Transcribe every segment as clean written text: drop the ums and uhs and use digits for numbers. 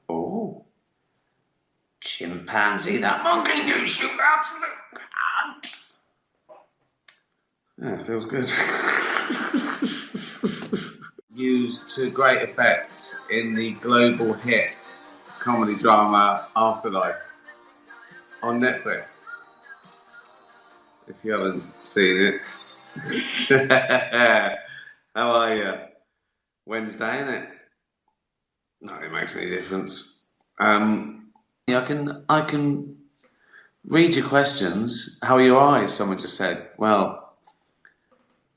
Oh, chimpanzee, that monkey you shoot absolute cunt. Yeah, it feels good. Used to great effect in the global hit comedy drama Afterlife on Netflix. If you haven't seen it. How are you? Wednesday, innit? Not that it makes any difference. Yeah, I can read your questions. How are your eyes? Someone just said. Well,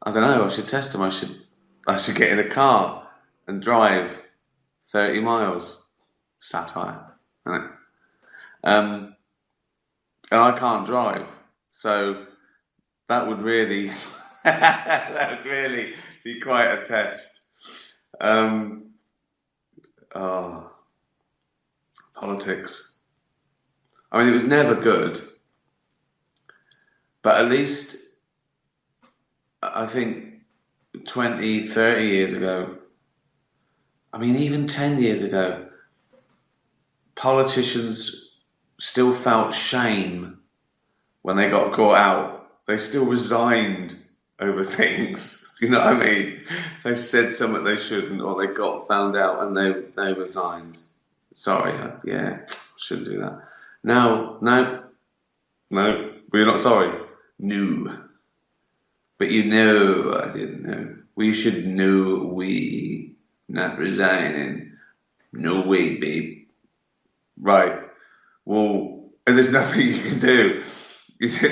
I don't know. I should test them. I should get in a car and drive 30 miles. Satire, right? And I can't drive, so that would really that would really be quite a test. Um, oh, politics. I mean, it was never good, but at least I think 20, 30 years ago, I mean, even 10 years ago, politicians still felt shame when they got caught out. They still resigned over things. Do you know what I mean? They said something they shouldn't, or they got found out and they resigned. Sorry, yeah, shouldn't do that. No, no, no. But you're not sorry. No. But you know I didn't know. We should know we not resigning. No way, babe. Right. Well, and there's nothing you can do.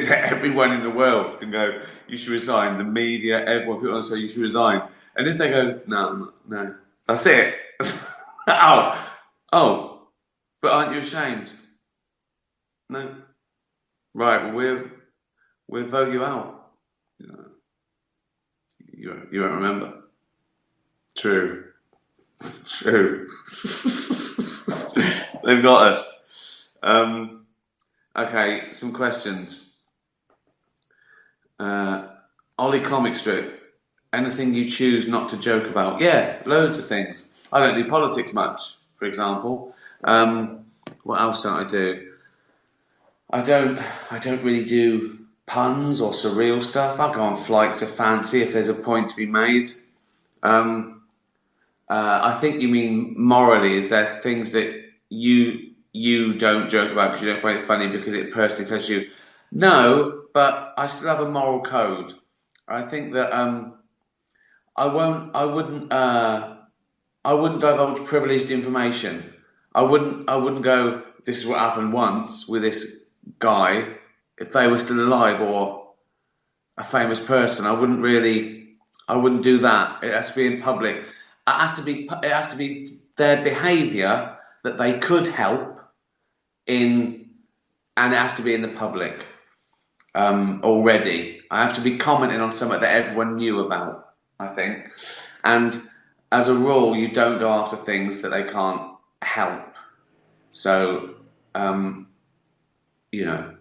Everyone in the world can go, you should resign. The media, everyone, people say you should resign. And if they go, no, no, that's it. Oh, oh, but aren't you ashamed? No. Right, well, we'll vote you out. You know, you won't remember. True. True. They've got us. Okay, some questions. Ollie comic strip. Anything you choose not to joke about? Yeah, loads of things. I don't do politics much, for example. What else don't I do? I don't really do puns or surreal stuff. I'll go on flights of fancy if there's a point to be made. I think you mean morally. Is there things that you don't joke about because you don't find it funny because it personally touches you? No, but I still have a moral code. I think that I won't. I wouldn't divulge privileged information. I wouldn't go. This is what happened once with this guy. If they were still alive or a famous person, I wouldn't really. I wouldn't do that. It has to be in public. It has to be. It has to be their behaviour that they could help in, and it has to be in the public already. I have to be commenting on something that everyone knew about. I think, and as a rule, you don't go after things that they can't help. So, um, you know,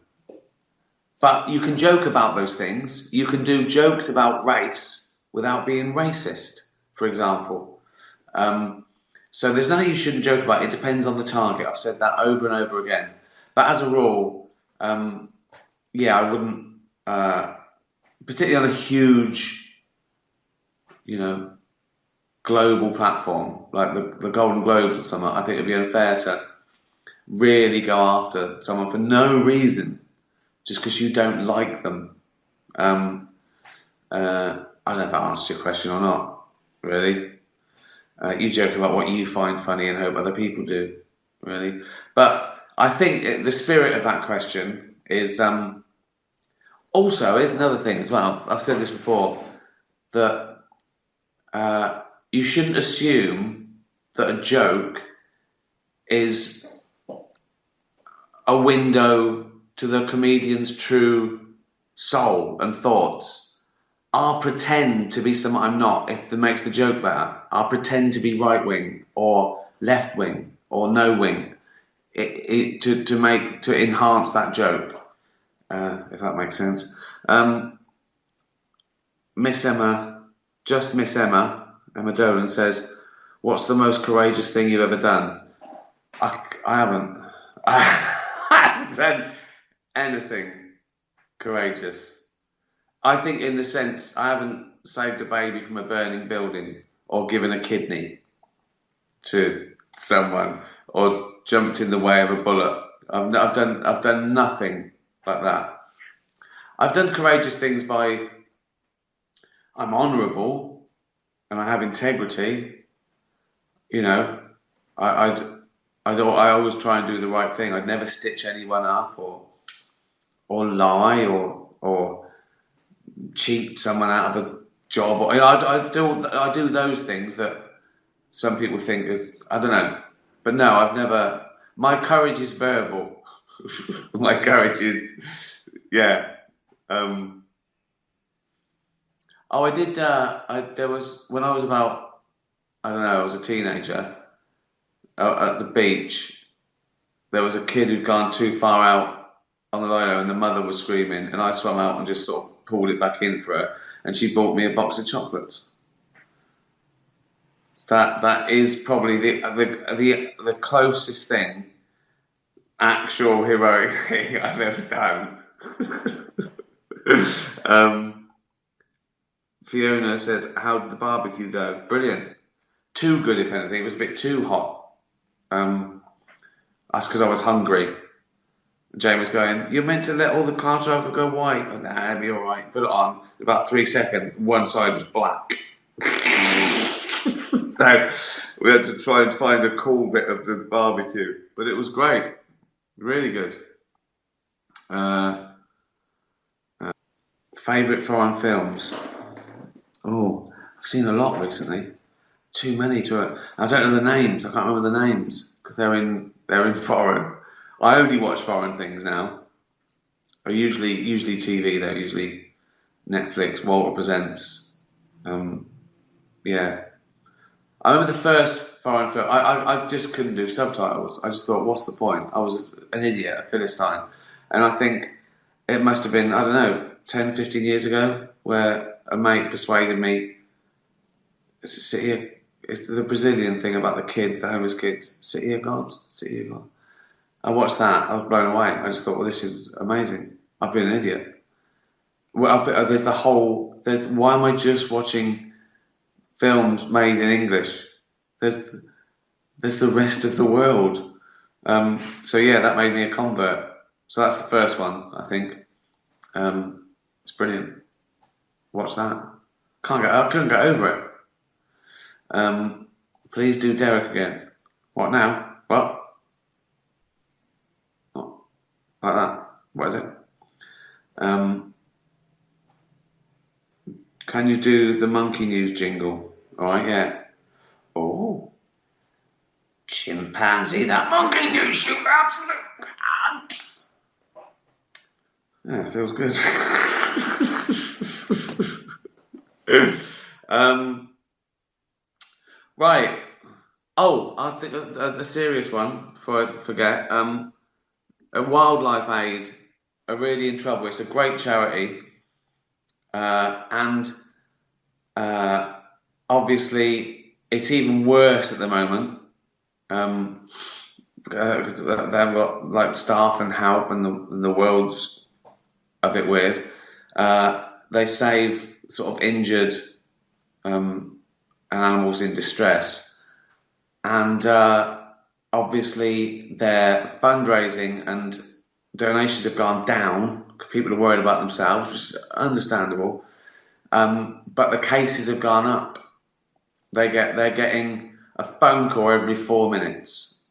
but you can joke about those things. You can do jokes about race without being racist, for example. Um, so there's nothing you shouldn't joke about. It depends on the target. I've said that over and over again. But as a rule, yeah, I wouldn't, particularly on a huge, you know, global platform like the Golden Globes or something. I think it'd be unfair to really go after someone for no reason just because you don't like them. I don't know if that answers your question or not, really. You joke about what you find funny and hope other people do, really. But I think the spirit of that question is also, here's another thing as well. I've said this before, that you shouldn't assume that a joke is a window to the comedian's true soul and thoughts. I'll pretend to be someone I'm not if it makes the joke better. I'll pretend to be right wing or left wing or no wing to enhance that joke, if that makes sense. Miss Emma, just Miss Emma Dolan says, "What's the most courageous thing you've ever done?" I haven't. I haven't done anything courageous. I think, in the sense, I haven't saved a baby from a burning building or given a kidney to someone or jumped in the way of a bullet. I've done nothing like that. I've done courageous things by I'm honourable and I have integrity. You know, I, I'd, I always try and do the right thing. I'd never stitch anyone up or lie or cheat someone out of a job. Or, you know, I do those things that some people think is, I don't know, but no, I've never. My courage is verbal. My courage is, yeah. Um, oh, I did. There was when I was about, I don't know, I was a teenager at the beach. There was a kid who'd gone too far out on the lino, and the mother was screaming, and I swam out and just sort of pulled it back in for her, and she bought me a box of chocolates. So that is probably the closest thing, actual heroic thing I've ever done. um, Fiona says, "How did the barbecue go?" Brilliant. Too good, if anything. It was a bit too hot. That's because I was hungry. Jane was going, "You're meant to let all the car driver go white." I was like, "Nah, it'll be all right." Put it on. About 3 seconds, one side was black. So we had to try and find a cool bit of the barbecue, but it was great, really good. Favorite foreign films? Oh, I've seen a lot recently. Too many to. I don't know the names. I can't remember the names because they're in foreign. I only watch foreign things now. I usually TV though. Usually Netflix. Walter Presents. Yeah. I remember the first foreign film. I just couldn't do subtitles. I just thought, what's the point? I was an idiot, a philistine, and I think it must have been, I don't know, 10, 15 years ago, where a mate persuaded me to sit here. It's the Brazilian thing about the kids, the homeless kids. Sit here, God. Sit here, God. I watched that. I was blown away. I just thought, well, this is amazing. I've been an idiot. Well, there's the whole. Why am I just watching films made in English? There's the rest of the world. So yeah, that made me a convert. So that's the first one, I think. It's brilliant. Watch that. I couldn't get over it. Please do Derek again. What now? What? Oh, like that. What is it? Can you do the monkey news jingle? All right, yeah. Oh, chimpanzee, that monkey news, you absolute cunt. Yeah, it feels good. Right. Oh, I think a serious one before I forget. A Wildlife Aid are really in trouble. It's a great charity, and obviously it's even worse at the moment because they haven't got like staff and help, and the world's a bit weird. They save sort of injured animals in distress, and obviously their fundraising and donations have gone down because people are worried about themselves, which is understandable. But the cases have gone up. They're getting a phone call every 4 minutes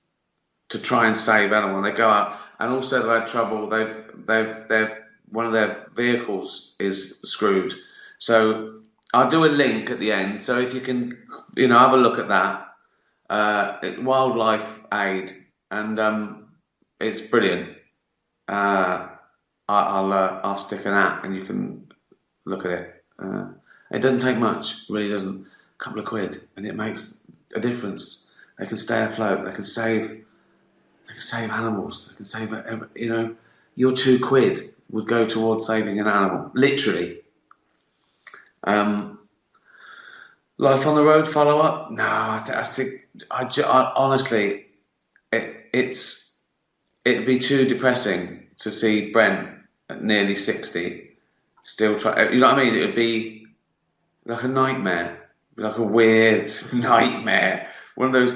to try and save animals. They go out, and also they've had trouble. They've one of their vehicles is screwed. So I'll do a link at the end. So if you can, have a look at that. Wildlife Aid, and it's brilliant. I'll stick an app, and you can look at it. It doesn't take much, it really doesn't. A couple of quid, and it makes a difference. They can stay afloat. They can save animals. They can save, your 2 quid would go towards saving an animal, literally. Life on the road follow up? No, I honestly, it'd be too depressing to see Brent at nearly 60 still try. You know what I mean? It would be like a nightmare, like a weird nightmare. One of those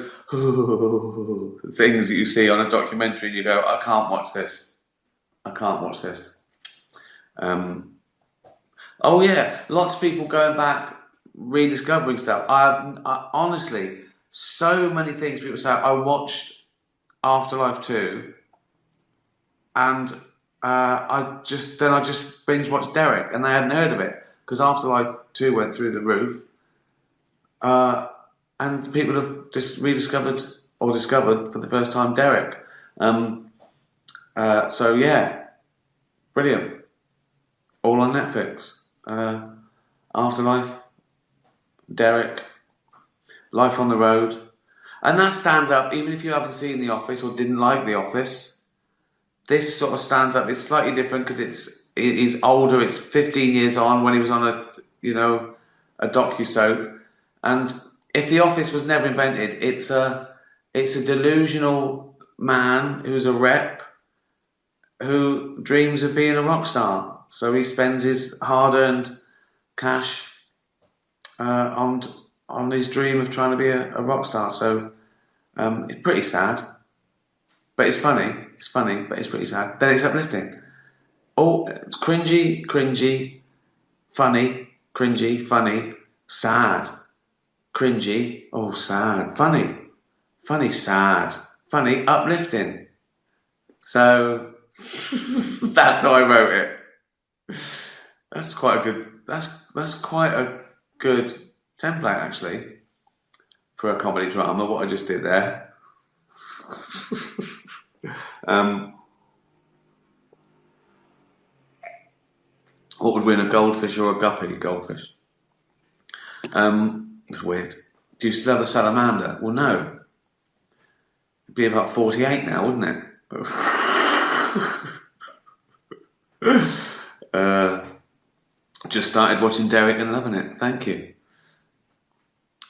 things that you see on a documentary and you go, I can't watch this. I can't watch this. Oh yeah, lots of people going back, rediscovering stuff. I honestly, so many things people say. I watched Afterlife 2 and I just binge watched Derek, and they hadn't heard of it because Afterlife 2 went through the roof, and people have just rediscovered or discovered for the first time Derek. So yeah, brilliant. All on Netflix. Afterlife, Derek, Life on the Road, and that stands up. Even if you haven't seen The Office or didn't like The Office, this sort of stands up. It's slightly different because he's older. It's 15 years on when he was on a docu-soap. And if The Office was never invented, it's a delusional man who's a rep who dreams of being a rock star. So he spends his hard-earned cash on his dream of trying to be a rock star. So it's pretty sad, but it's funny. It's funny, but it's pretty sad. Then it's uplifting. Oh, it's cringy, funny, cringy, funny, sad, cringy, oh sad, funny, sad, funny, uplifting. So that's how I wrote it. That's quite a good. That's quite a good template actually for a comedy drama. What I just did there. What would win, a goldfish or a guppy? Goldfish. It's weird. Do you still have the salamander? Well, no. It'd be about 48 now, wouldn't it? Just started watching Derek and loving it. Thank you.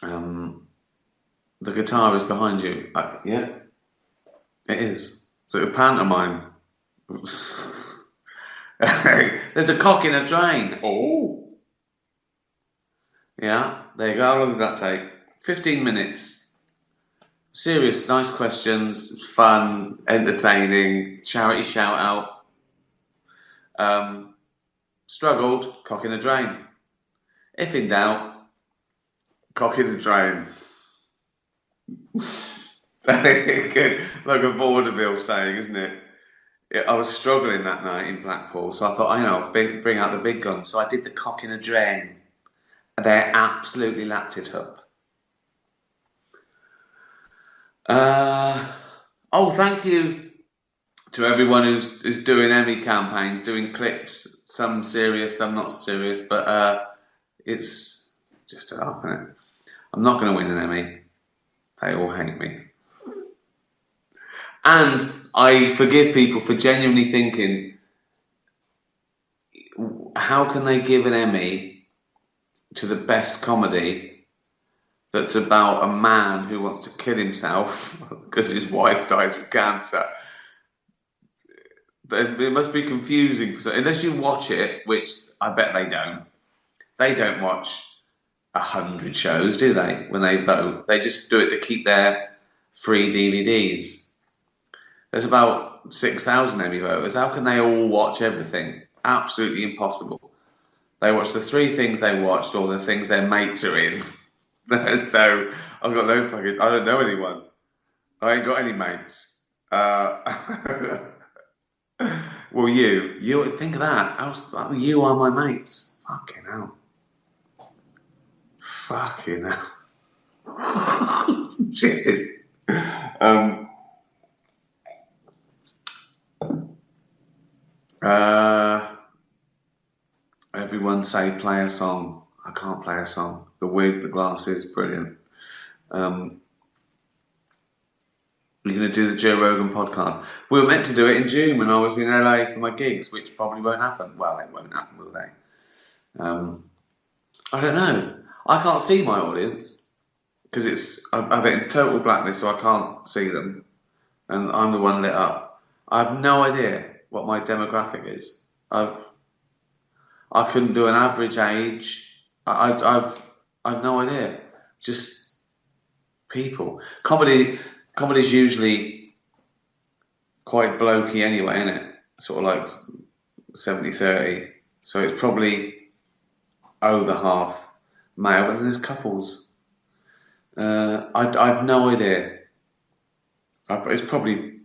The guitar is behind you. Yeah, it is. So a pantomime. There's a cock in a drain. Oh. Yeah, there you go. How long did that take? 15 minutes. Serious, nice questions, fun, entertaining, charity shout out. Struggled, cock in a drain. If in doubt, cock in the drain. Good. Like a vaudeville saying, isn't it? I was struggling that night in Blackpool, so I thought, I'll bring out the big guns. So I did the cock in a drain. They absolutely lapped it up. Thank you to everyone who's doing Emmy campaigns, doing clips, some serious, some not serious, but it's just a laugh, isn't it? I'm not going to win an Emmy. They all hate me. And I forgive people for genuinely thinking, how can they give an Emmy to the best comedy that's about a man who wants to kill himself because his wife dies of cancer? It must be confusing. Unless you watch it, which I bet they don't. They don't watch 100 shows, do they? When they vote, they just do it to keep their free DVDs. There's about 6,000 Emmy voters. How can they all watch everything? Absolutely impossible. They watch the 3 things they watched or the things their mates are in. So I've got no fucking. I don't know anyone. I ain't got any mates. Well, you think of that. You are my mates. Fucking hell. Fucking hell. Cheers. Everyone say play a song. I can't play a song. The wig, the glasses, brilliant. We're going to do the Joe Rogan podcast. We were meant to do it in June when I was in LA for my gigs, which probably won't happen. Well, it won't happen, will they? I don't know. I can't see my audience because I have it in total blackness, so I can't see them. and I'm the one lit up. I have no idea what my demographic is. I couldn't do an average age. I've no idea. Just people. Comedy's usually quite blokey anyway, isn't it? Sort of like 70-30. So it's probably over half male, but then there's couples. I've no idea. It's probably,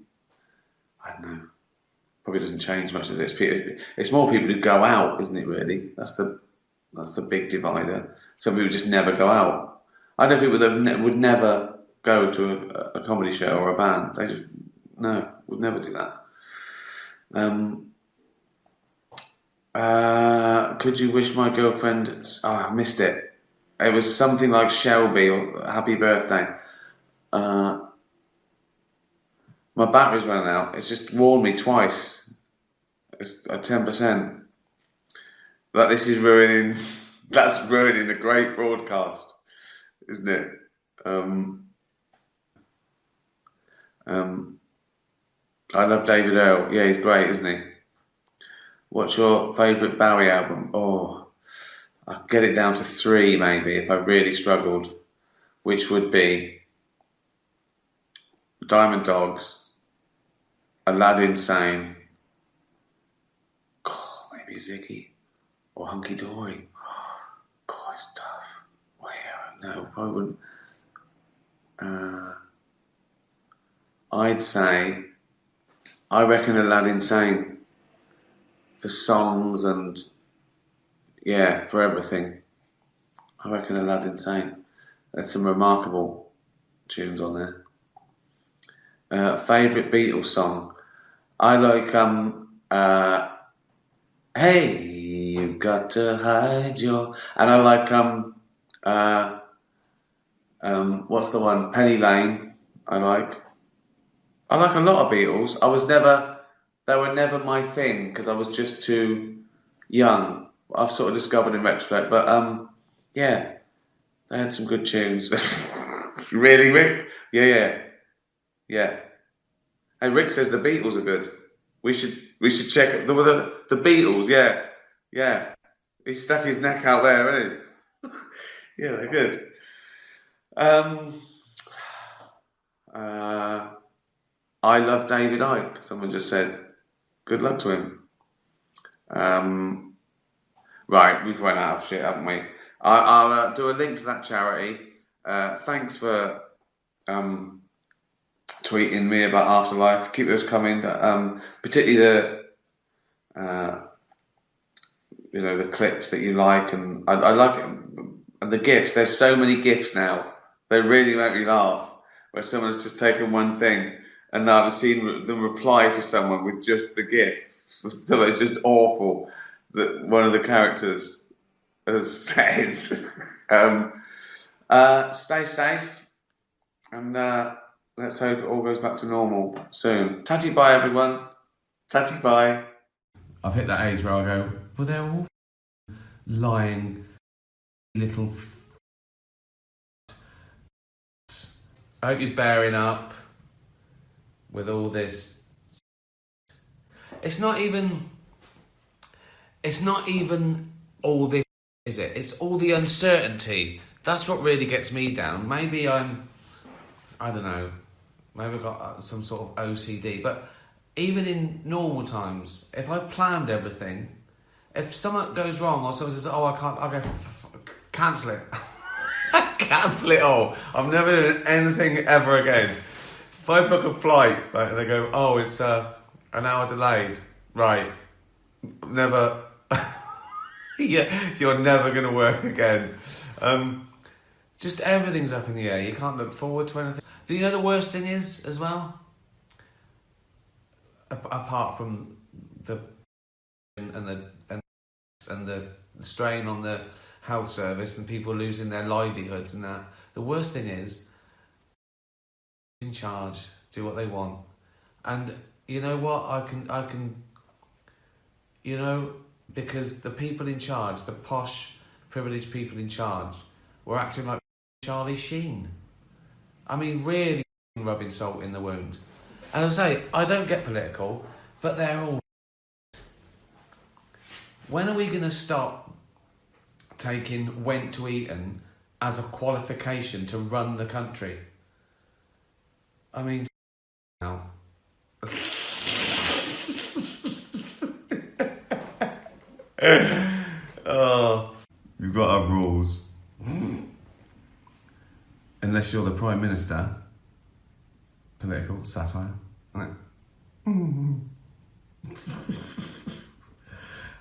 I don't know, probably doesn't change much as this. It's more people who go out, isn't it? Really, that's the big divider. Some people just never go out. I know people that would never go to a comedy show or a band. They just would never do that. Could you wish my girlfriend? I missed it. It was something like Shelby or Happy Birthday. My battery's running out. It's just warned me twice. It's at 10%. That this is ruining. That's ruining a great broadcast, isn't it? I love David Earl. Yeah, he's great, isn't he? What's your favourite Bowie album? Oh, I'll get it down to 3 maybe if I really struggled, which would be Diamond Dogs, Aladdin Sane, maybe Ziggy, or Hunky Dory. God, it's tough. Well, yeah, no, probably wouldn't. I'd say, I reckon Aladdin Sane for songs and for everything. I reckon Aladdin Sane. There's some remarkable tunes on there. Favourite Beatles song? I like Hey, you've got to hide your, and I like what's the one? Penny Lane. I like a lot of Beatles. They were never my thing because I was just too young. I've sort of discovered in retrospect, but they had some good tunes. Really, Rick? Yeah. Hey, Rick says the Beatles are good. We should check it. The Beatles, yeah. He stuck his neck out there, isn't he? Yeah, they're good. I love David Icke. Someone just said, good luck to him. Right, we've run out of shit, haven't we? I'll do a link to that charity. Thanks for tweeting me about Afterlife. Keep those coming. Particularly the clips that you like, and I like it. And the GIFs. There's so many GIFs now. They really make me laugh. Where someone's just taken one thing, and I've seen them reply to someone with just the GIF. So it's just awful that one of the characters has said. Stay safe, and let's hope it all goes back to normal soon. Tatty bye, everyone. Tatty bye. I've hit that age where I go, well, they're all lying little. I hope you're bearing up with all this. It's not even all this, is it? It's all the uncertainty. That's what really gets me down. Maybe I don't know, maybe I've got some sort of OCD, but even in normal times, if I've planned everything, if something goes wrong or someone says, I can't, I'll go, cancel it. Cancel it all. I'm never doing anything ever again. If I book a flight, right, and they go, it's an hour delayed, right, never, you're never going to work again. Just everything's up in the air. You can't look forward to anything. Do you know the worst thing is, as well? Apart from the and the strain on the health service and people losing their livelihoods and that, the worst thing is in charge, do what they want. And you know what? I can because the people in charge, the posh, privileged people in charge, were acting like Charlie Sheen. I mean, really rubbing salt in the wound. And as I say, I don't get political, but they're all... When are we going to stop taking went to Eton as a qualification to run the country? I mean, now. Oh, you've got to have rules. Unless you're the Prime Minister. Political satire, isn't it?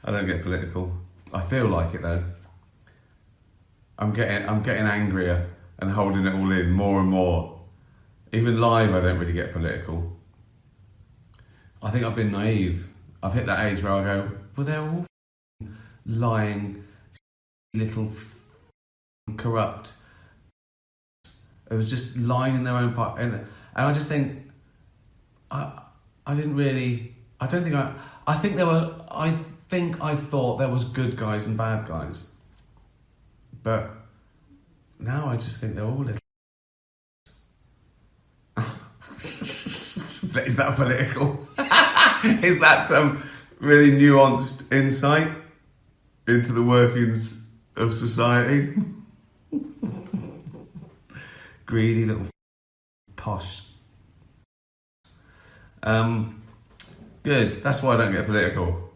I don't get political. I feel like it though. I'm getting angrier and holding it all in more and more. Even live, I don't really get political. I think I've been naive. I've hit that age where I go, well, they're all lying, little corrupt. It was just lying in their own part, and I just think, I thought there was good guys and bad guys, but now I just think they're all little. Is that political? Is that some really nuanced insight into the workings of society? Greedy little posh. Good. That's why I don't get political.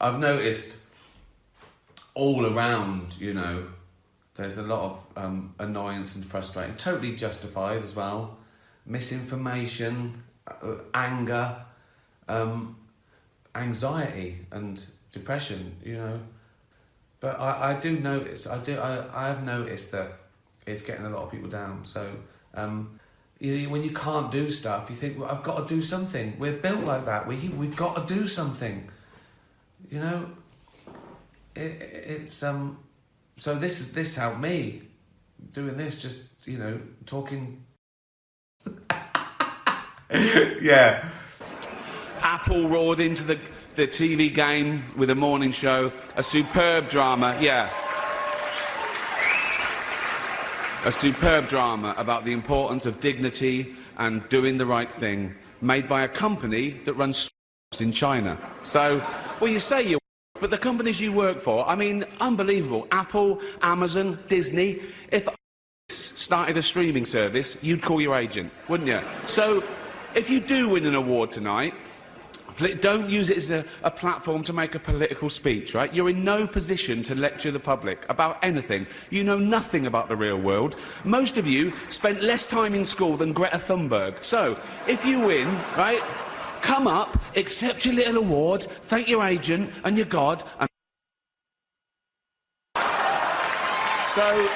I've noticed all around, there's a lot of annoyance and frustration, totally justified as well. Misinformation, anger, anxiety and depression, But I do notice, I have noticed that it's getting a lot of people down. So when you can't do stuff, you think, well, I've got to do something. We're built like that. We've got to do something. It's so this helped me doing this, just talking. Yeah. Apple roared into the TV game with a morning show, a superb drama, yeah. A superb drama about the importance of dignity and doing the right thing, made by a company that runs in China. So, well, you say you, but the companies you work for, I mean, unbelievable. Apple, Amazon, Disney. If started a streaming service, you'd call your agent, wouldn't you? So, if you do win an award tonight, don't use it as a platform to make a political speech, right? You're in no position to lecture the public about anything. You know nothing about the real world. Most of you spent less time in school than Greta Thunberg. So, if you win, right, come up, accept your little award, thank your agent and your God, and... So...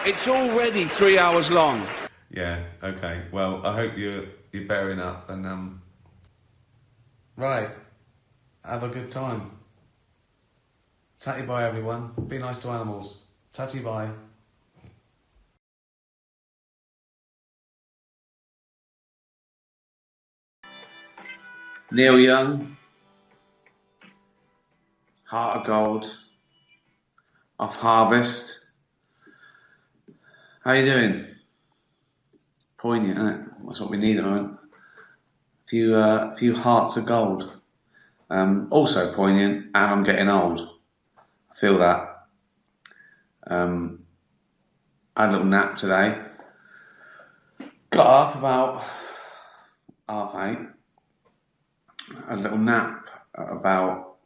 It's already 3 hours long. Yeah, okay. Well, I hope you're bearing up and right. Have a good time. Tatty bye everyone. Be nice to animals. Tatty bye. Neil Young, Heart of Gold, Off Harvest. How you doing? Poignant, isn't it? That's what we need at the moment. A few hearts of gold. Also poignant, and I'm getting old. I feel that. I had a little nap today. Got up about 8:30. Had a little nap at about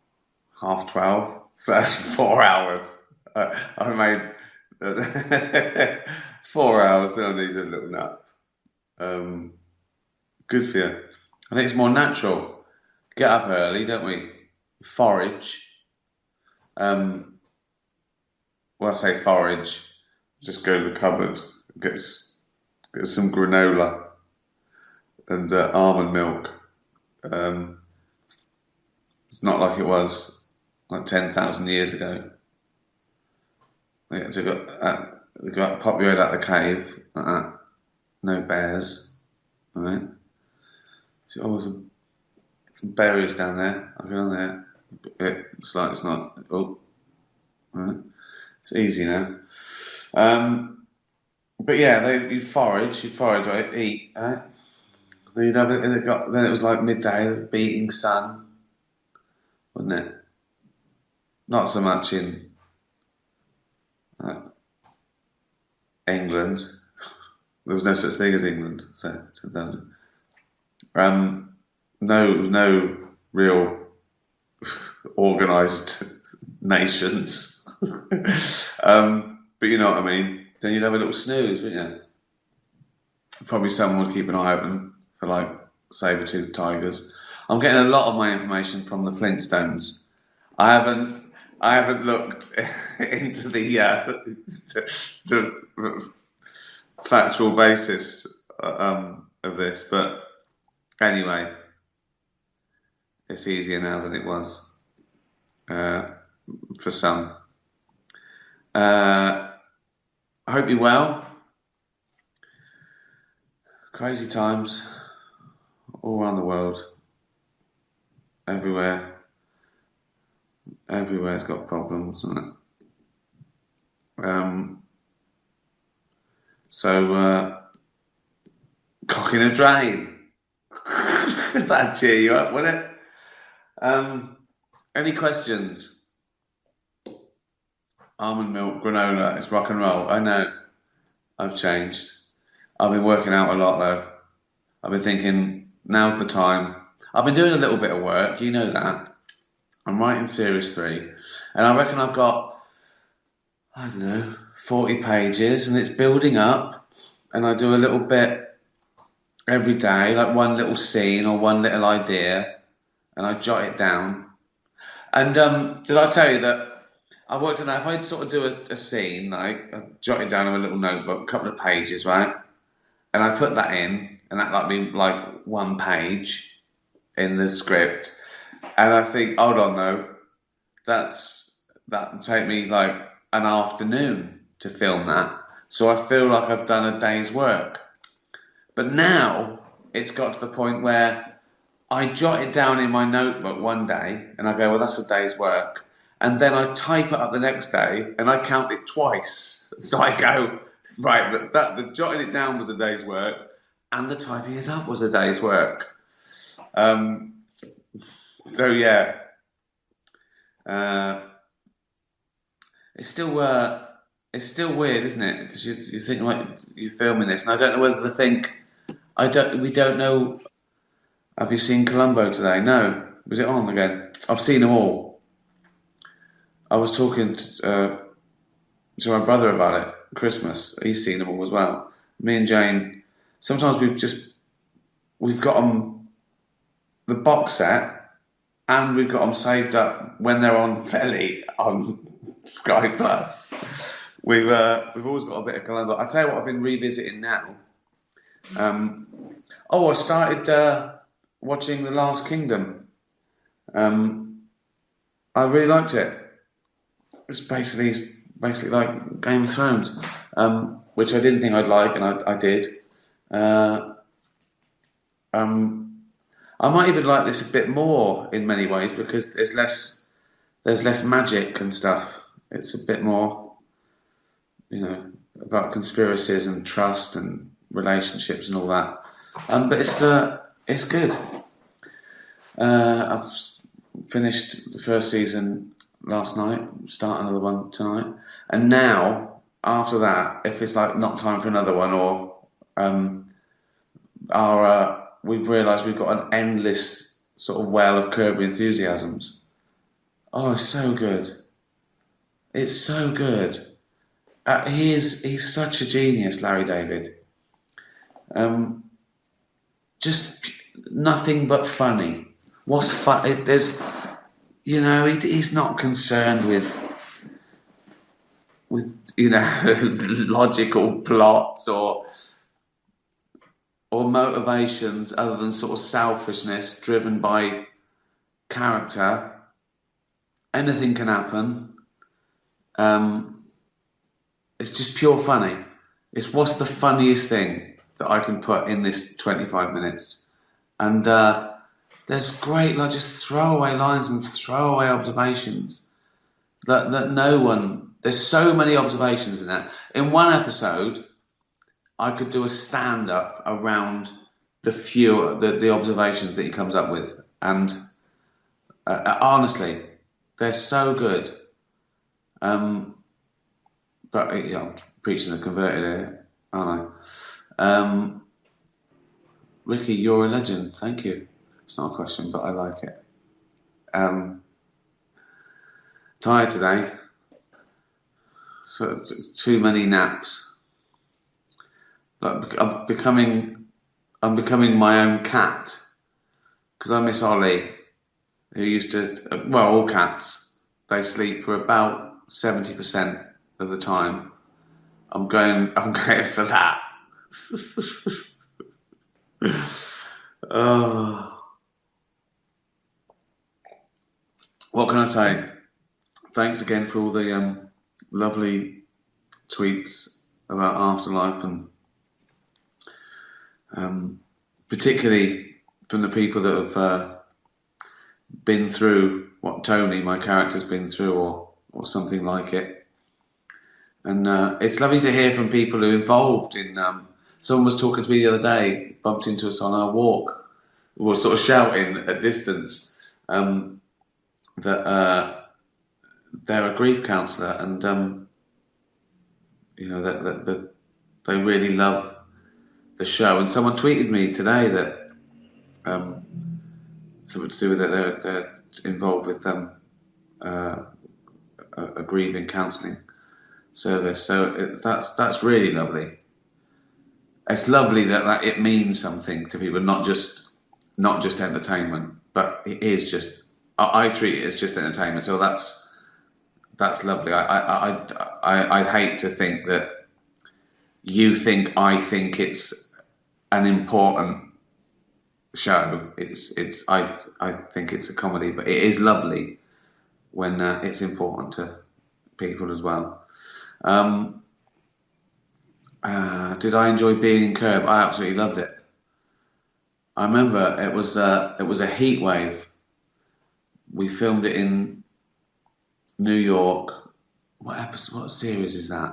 12:30. So 4 hours. I made 4 hours. Then I needed a little nap. Good for you. I think it's more natural. Get up early, don't we? Forage. When I say forage, just go to the cupboard, get some granola and almond milk. It's not like it was like 10,000 years ago. You had to pop your head out of the cave like that. No bears, all right? So, some berries down there. I've been on there. It's like it's not. Oh, all right. It's easy now. But yeah, you'd forage, right? Eat, right? Then you'd have it, then it was like midday, the beating sun, wasn't it? Not so much in uh, England. There was no such thing as England, so then, no real organised nations. But you know what I mean. Then you'd have a little snooze, wouldn't you? Probably someone would keep an eye open for like saber-toothed tigers. I'm getting a lot of my information from the Flintstones. I haven't I haven't looked into the factual basis of this, but anyway, it's easier now than it was uh, for some. I hope you're well. Crazy times all around the world, everywhere. Everywhere's got problems, isn't it? So, cock in a drain. That'd cheer you up, wouldn't it? Any questions? Almond milk, granola, it's rock and roll. I know, I've changed. I've been working out a lot though. I've been thinking, now's the time. I've been doing a little bit of work, you know that. I'm writing series 3, and I reckon I've got, I don't know, 40 pages, and it's building up, and I do a little bit every day, like one little scene or one little idea, and I jot it down. And did I tell you that I worked on that? If I sort of do a scene, like I jot it down on a little notebook, a couple of pages, right? And I put that in, and that might be like one page in the script. And I think, hold on though, that would take me like an afternoon to film that. So I feel like I've done a day's work. But now it's got to the point where I jot it down in my notebook one day and I go, well, that's a day's work. And then I type it up the next day and I count it twice. So I go, right, the jotting it down was a day's work and the typing it up was a day's work. So yeah, it's still weird, isn't it? Because you think like you're filming this, and I don't know whether to think. We don't know. Have you seen Columbo today? No. Was it on again? I've seen them all. I was talking to my brother about it. Christmas. He's seen them all as well. Me and Jane. Sometimes we've got them the box set. And we've got them saved up when they're on telly on Sky Plus. We've always got a bit of Columbo. I tell you what, I've been revisiting now. I started watching The Last Kingdom. I really liked it. It's basically like Game of Thrones, which I didn't think I'd like, and I did. I might even like this a bit more in many ways because there's less magic and stuff. It's a bit more, about conspiracies and trust and relationships and all that. But it's good. I've finished the first season last night. Start another one tonight. And now after that, if it's like not time for another one or we've realised we've got an endless sort of well of Curb Your Enthusiasms. Oh, it's so good. It's so good. He's such a genius, Larry David. Just nothing but funny. What's fun? There's, he's not concerned with logical plots or motivations other than sort of selfishness driven by character. Anything can happen. It's just pure funny. It's what's the funniest thing that I can put in this 25 minutes. And there's great, like, just throwaway lines and throwaway observations that no one... There's so many observations in that. In one episode, I could do a stand-up around the observations that he comes up with, and honestly, they're so good. Um, but I'm preaching the converted here, aren't I? Ricky, you're a legend. Thank you. It's not a question, but I like it. Tired today, so too many naps. Like I'm becoming my own cat because I miss Ollie, who used to. Well, all cats, they sleep for about 70% of the time. I'm going. I'm going for that. Oh, what can I say? Thanks again for all the lovely tweets about afterlife, and particularly from the people that have been through what Tony, my character's been through, or something like it. And it's lovely to hear from people who are involved in. Someone was talking to me the other day, bumped into us on our walk, was sort of shouting at distance that they're a grief counsellor, and that they really love the show. And someone tweeted me today that something to do with it. They're involved with a grieving counselling service. So that's really lovely. It's lovely that it means something to people, not just entertainment, but it is just. I treat it as just entertainment. So that's lovely. I'd hate to think that you think I think it's an important show. I think it's a comedy, but it is lovely when it's important to people as well. Did I enjoy being in Curb? I absolutely loved it. I remember it was a heat wave. We filmed it in New York. What episode? What series is that?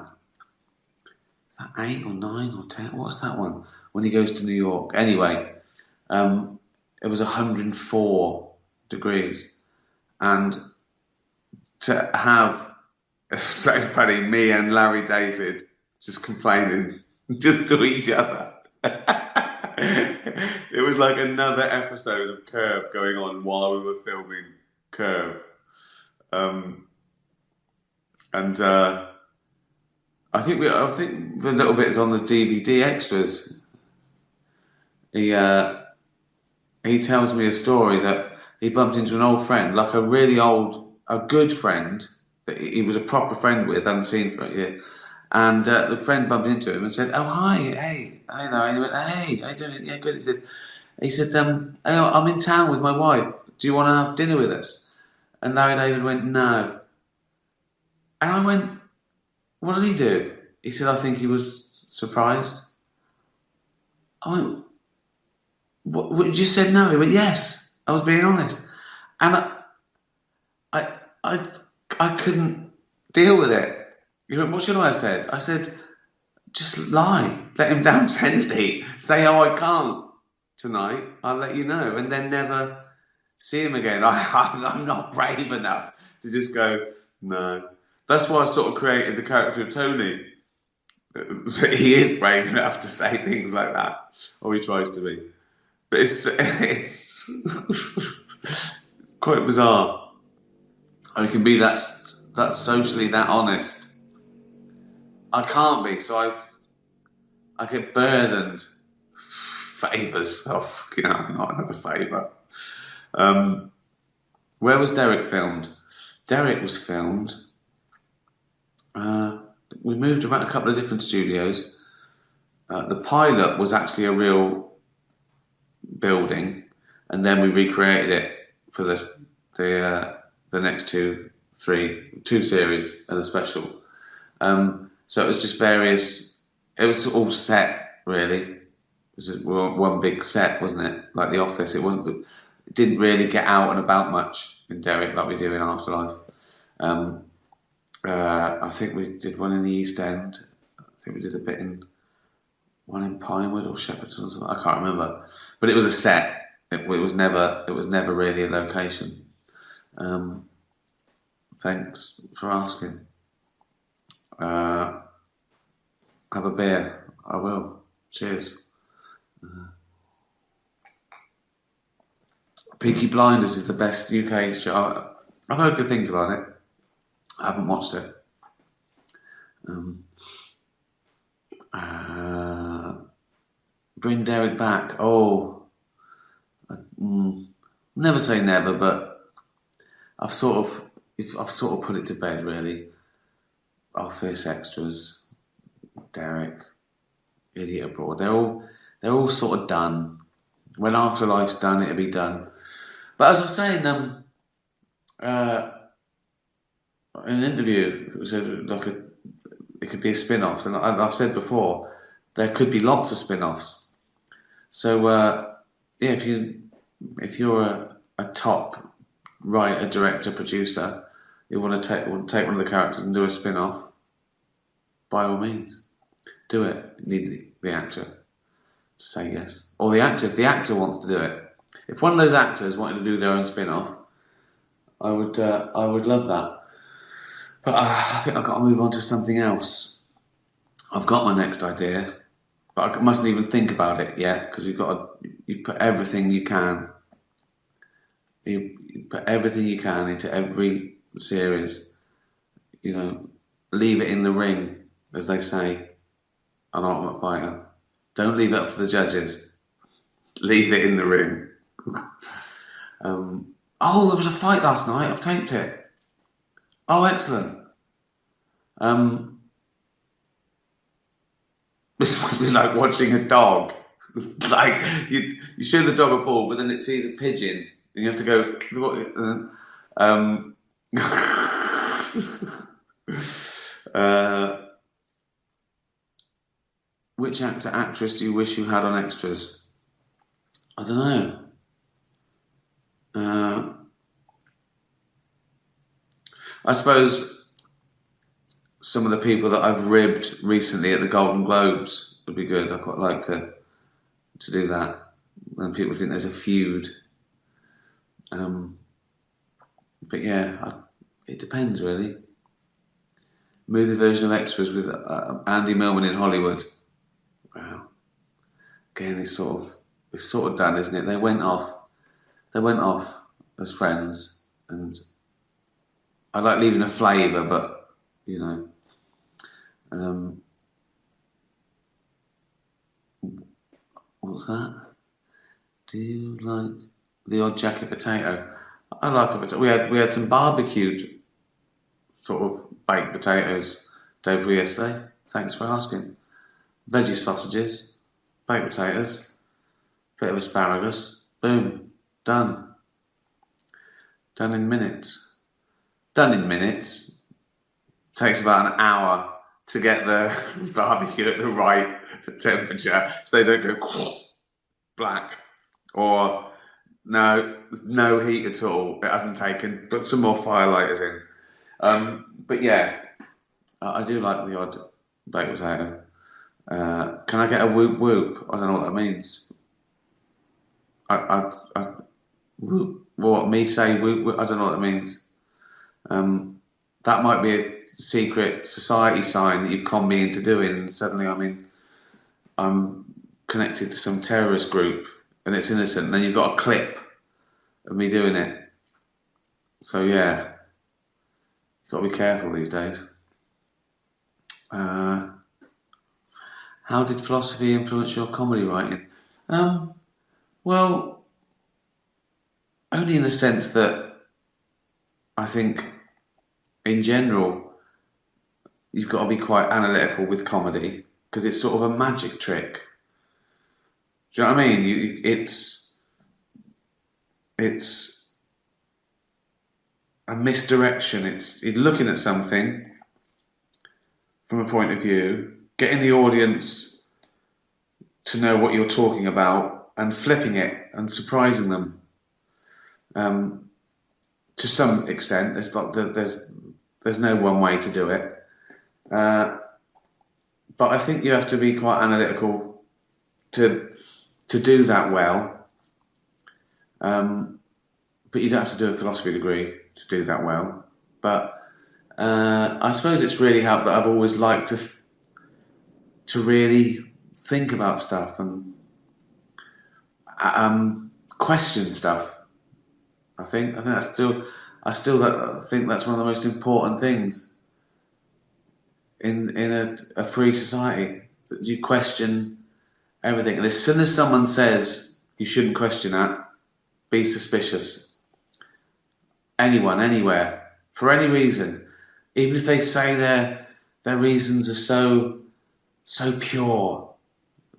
Is that 8 or 9 or 10? What's that one? When he goes to New York. Anyway, it was 104 degrees, and to have so funny, me and Larry David just complaining just to each other. It was like another episode of Curb going on while we were filming Curb. And I think the little bit is on the DVD extras. He tells me a story that he bumped into an old friend, like a good friend that he was a proper friend with, hadn't seen for a year. And the friend bumped into him and said, "Oh, hi, hey, there." And he went, "Hey, how you doing?" "Yeah, good." He said, "Hey, I'm in town with my wife. Do you want to have dinner with us?" And Larry David went, "No." And I went, "What did he do?" He said, "I think he was surprised." I went, "What, you just said no?" He went, "Yes, I was being honest." And I, I, I couldn't deal with it. He went, "What should I have said?" I said, "Just lie. Let him down gently. Say, oh, I can't tonight. I'll let you know." And then never see him again. I'm not brave enough to just go, no. That's why I sort of created the character of Tony. So he is brave enough to say things like that, or he tries to be. But it's quite bizarre. I can be that socially that honest. I can't be, so I get burdened. Favours. Oh, fucking hell, not another favour. Where was Derek filmed? Derek was filmed. We moved around a couple of different studios. The pilot was actually a real building, and then we recreated it for the next two series and a special. So it was just various. It was all set really. It was one big set, wasn't it? Like The Office. It wasn't. It didn't really get out and about much in Derek like we do in Afterlife. I think we did one in the East End. I think we did a bit in one in Pinewood or Shepperton or something. I can't remember, but it was a set. It was never really a location. Um, thanks for asking. Uh, have a beer. I will. Cheers. Peaky Blinders is the best UK show. I've heard good things about it. I haven't watched it. Um, uh, bring Derek back. Oh, never say never, but I've sort of put it to bed really. Office extras, Derek, Idiot Abroad. They're all sort of done. When Afterlife's done, it'll be done. But as I was saying, uh, in an interview, it was it could be a spin-off, and I've said before there could be lots of spin-offs. So yeah, if you're a top writer, director, producer, you want to take one of the characters and do a spin-off, by all means, do it. You need the actor to say yes, or the actor if the actor wants to do it. If one of those actors wanted to do their own spin-off, I would love that. But I think I've got to move on to something else. I've got my next idea, but I mustn't even think about it yet because you put everything you can. You put everything you can into every series. You know, leave it in the ring, as they say on Ultimate Fighter. Don't leave it up to the judges. Leave it in the ring. Oh, there was a fight last night. I've taped it. Oh, excellent. This must be like watching a dog. Like you show the dog a ball, but then it sees a pigeon, and you have to go. Which actor, actress do you wish you had on extras? I don't know. I suppose some of the people that I've ribbed recently at the Golden Globes would be good. I'd quite like to do that. When people think there's a feud. But yeah, it depends really. Movie version of Extras with Andy Millman in Hollywood. Wow. Again, it's sort of done, isn't it? They went off as friends, and I like leaving a flavour, but you know. What's that? Do you like the odd jacket potato? I like a potato. We had some barbecued sort of baked potatoes day before yesterday. Thanks for asking. Veggie sausages, baked potatoes, bit of asparagus. Boom, done. Done in minutes. Done in minutes. Takes about an hour to get the barbecue at the right temperature so they don't go black or no heat at all. It hasn't taken. Put some more firelighters in. But yeah, I do like the odd baked potato. Can I get a whoop whoop? I don't know what that means. Whoop, what me say whoop whoop? I don't know what that means. That might be a secret society sign that you've conned me into doing. And suddenly, I'm connected to some terrorist group, and it's innocent. And then you've got a clip of me doing it. So yeah, you've got to be careful these days. How did philosophy influence your comedy writing? Well, only in the sense that I think, in general, you've got to be quite analytical with comedy because it's sort of a magic trick. Do you know what I mean? It's a misdirection. You're looking at something from a point of view, getting the audience to know what you're talking about, and flipping it and surprising them. To some extent, there's no one way to do it, but I think you have to be quite analytical to do that well. But you don't have to do a philosophy degree to do that well. But I suppose it's really helped that I've always liked to really think about stuff and question stuff. I think that's still I think that's one of the most important things in a free society, that you question everything. And as soon as someone says you shouldn't question that, be suspicious. Anyone, anywhere, for any reason, even if they say their reasons are so pure,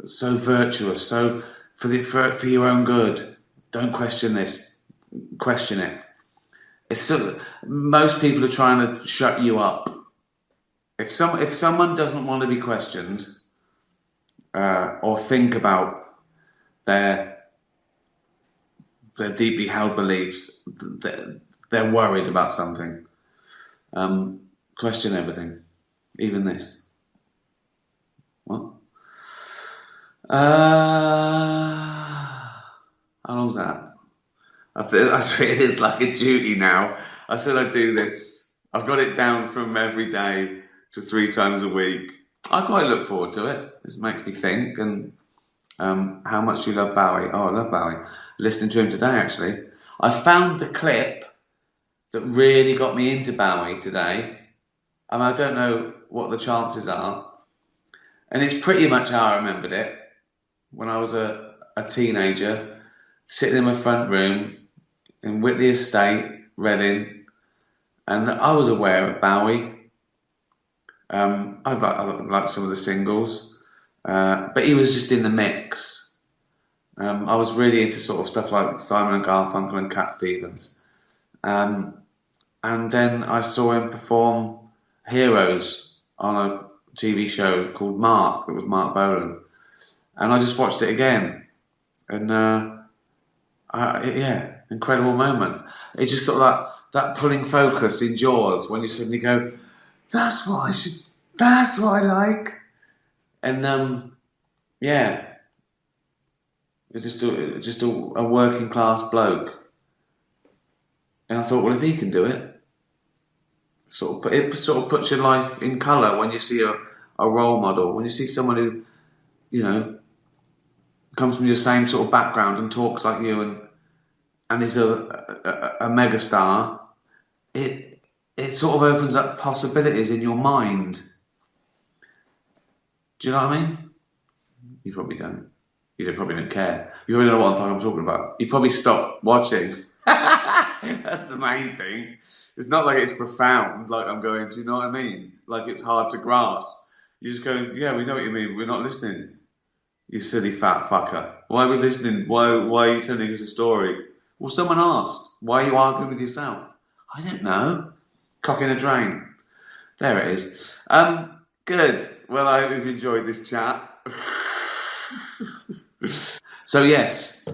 so virtuous, so for your own good, don't question this. Question it. Most people are trying to shut you up. If someone doesn't want to be questioned or think about their deeply held beliefs, they're worried about something. Question everything, even this. What? How long's that? I treat it as like a duty now. I said I'd do this. I've got it down from every day to 3 times a week. I quite look forward to it. This makes me think. And how much do you love Bowie? Oh, I love Bowie. Listening to him today, actually. I found the clip that really got me into Bowie today. And I don't know what the chances are. And it's pretty much how I remembered it when I was a teenager, sitting in my front room in Whitley Estate, Reading, and I was aware of Bowie. I liked some of the singles, but he was just in the mix. I was really into sort of stuff like Simon and Garfunkel and Cat Stevens. And then I saw him perform Heroes on a TV show called Mark. It was Mark Bolan. And I just watched it again. And yeah, incredible moment. It's just sort of that pulling focus in Jaws when you suddenly go, that's what I like. And yeah, just a working class bloke. And I thought, well, if he can do it, it sort of puts your life in colour when you see a role model, when you see someone who, you know, comes from your same sort of background and talks like you and is a megastar. It sort of opens up possibilities in your mind. Do you know what I mean? You probably don't. Probably don't care. You probably don't know what I'm talking about. You probably stopped watching. That's the main thing. It's not like it's profound, like I'm going, do you know what I mean? Like it's hard to grasp. You just go, yeah, we know what you mean. We're not listening. You silly fat fucker. Why are we listening? Why are you telling us a story? Well, someone asked. Why are you arguing with yourself? I don't know. Cock in a drain. There it is. Good. Well, I hope you've enjoyed this chat. So yes,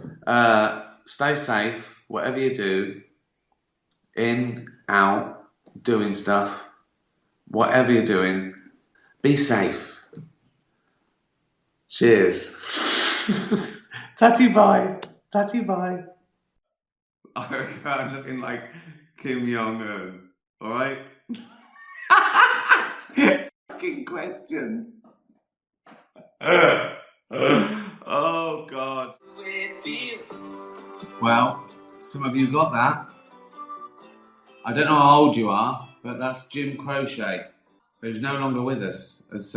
stay safe, whatever you do, in, out, doing stuff, whatever you're doing, be safe. Cheers. Tatty bye. Tatty bye. I'm looking like Kim Jong-un. Alright? Fucking questions. Oh God. Well, some of you got that. I don't know how old you are, but that's Jim Crochet, who's no longer with us. Has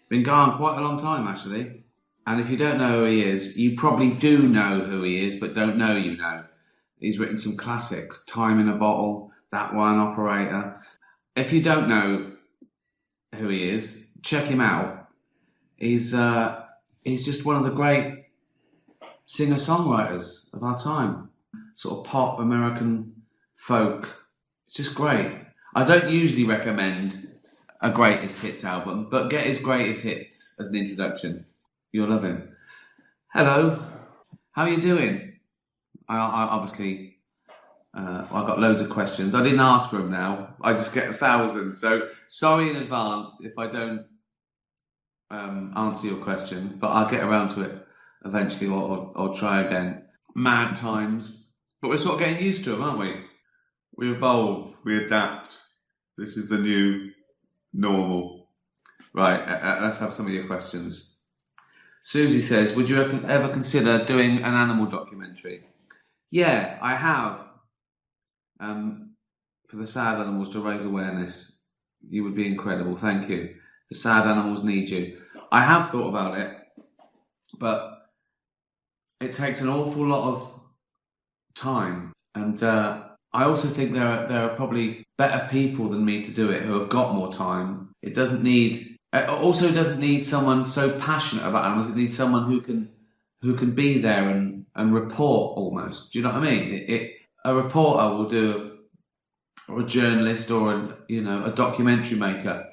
been gone quite a long time, actually. And if you don't know who he is, you probably do know who he is, but don't know you know. He's written some classics, Time in a Bottle, That One, Operator. If you don't know who he is, check him out. He's just one of the great singer-songwriters of our time. Sort of pop, American folk. It's just great. I don't usually recommend a greatest hits album, but get his greatest hits as an introduction. You'll love him. Hello. How are you doing? I obviously, I've got loads of questions. I didn't ask for them now. I just get 1,000. So sorry in advance if I don't answer your question, but I'll get around to it eventually, or try again. Mad times, but we're sort of getting used to them, aren't we? We evolve, we adapt. This is the new normal. Right, let's have some of your questions. Susie says, would you ever consider doing an animal documentary? Yeah, I have. For the sad animals to raise awareness. You would be incredible. Thank you. The sad animals need you. I have thought about it, but it takes an awful lot of time. And I also think there are probably better people than me to do it who have got more time. It doesn't need. It also doesn't need someone so passionate about animals. It needs someone who can be there and report almost. Do you know what I mean? A reporter will do, or a journalist, or a documentary maker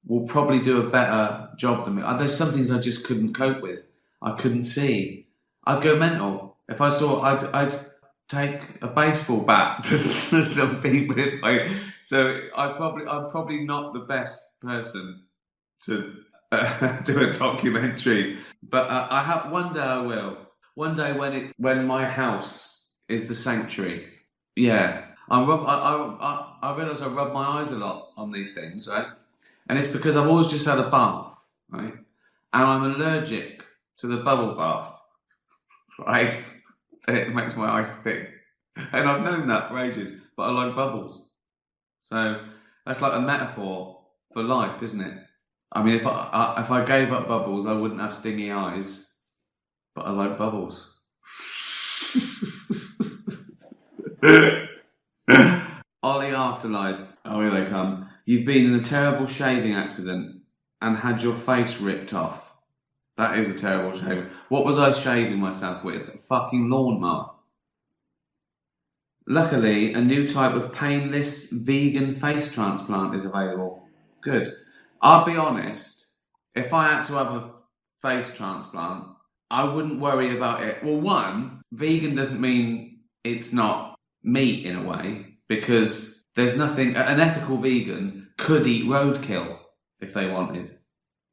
will probably do a better job than me. There's some things I just couldn't cope with. I couldn't see. I'd go mental if I saw. I'd take a baseball bat to some people. So I'm probably not the best person to do a documentary, but I have one day I will. One day when my house is the sanctuary. Yeah, I realise I rub my eyes a lot on these things, right? And it's because I've always just had a bath, right? And I'm allergic to the bubble bath, right? It makes my eyes sting. And I've known that for ages, but I like bubbles. So that's like a metaphor for life, isn't it? I mean, if I gave up bubbles, I wouldn't have stingy eyes, but I like bubbles. Ollie Afterlife. Oh, here they come. You've been in a terrible shaving accident and had your face ripped off. That is a terrible shave. What was I shaving myself with? A fucking lawnmower. Luckily, a new type of painless vegan face transplant is available. Good. I'll be honest, if I had to have a face transplant, I wouldn't worry about it. Well, one, vegan doesn't mean it's not meat in a way, because there's nothing. An ethical vegan could eat roadkill if they wanted.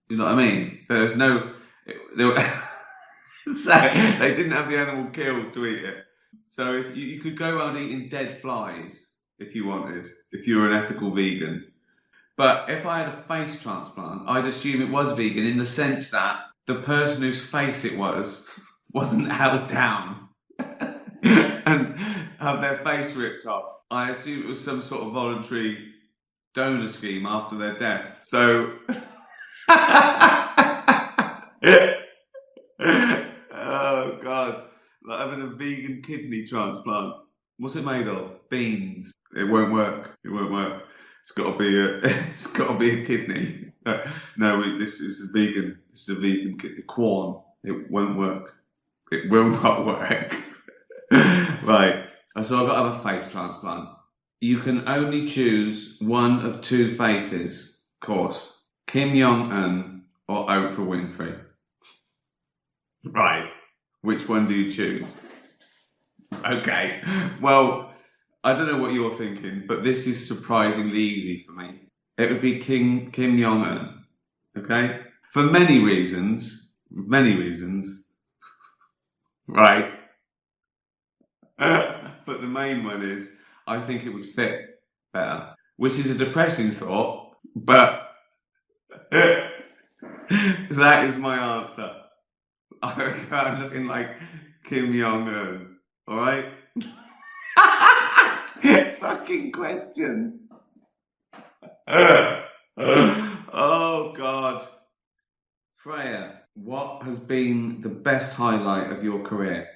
You know what I mean? So there's no. So they didn't have the animal killed to eat it. So if you could go around eating dead flies if you wanted, if you were an ethical vegan. But if I had a face transplant, I'd assume it was vegan in the sense that the person whose face it wasn't held down and have their face ripped off. I assume it was some sort of voluntary donor scheme after their death. So. Oh God. Like having a vegan kidney transplant. What's it made of? Beans. It won't work. It won't work. It's got to be a. It's got to be a kidney. No, this is a vegan. This is a vegan kidney. Corn. It won't work. It will not work. Right. So I've got to have a face transplant. You can only choose one of two faces. Of course, Kim Jong-un or Oprah Winfrey. Right. Which one do you choose? Okay. Well, I don't know what you're thinking, but this is surprisingly easy for me. It would be Kim Jong-un. Okay? For many reasons. Many reasons. Right. But the main one is, I think it would fit better. Which is a depressing thought, but that is my answer. I'm looking like Kim Jong-un. Alright? Fucking questions. Oh God. Freya, what has been the best highlight of your career?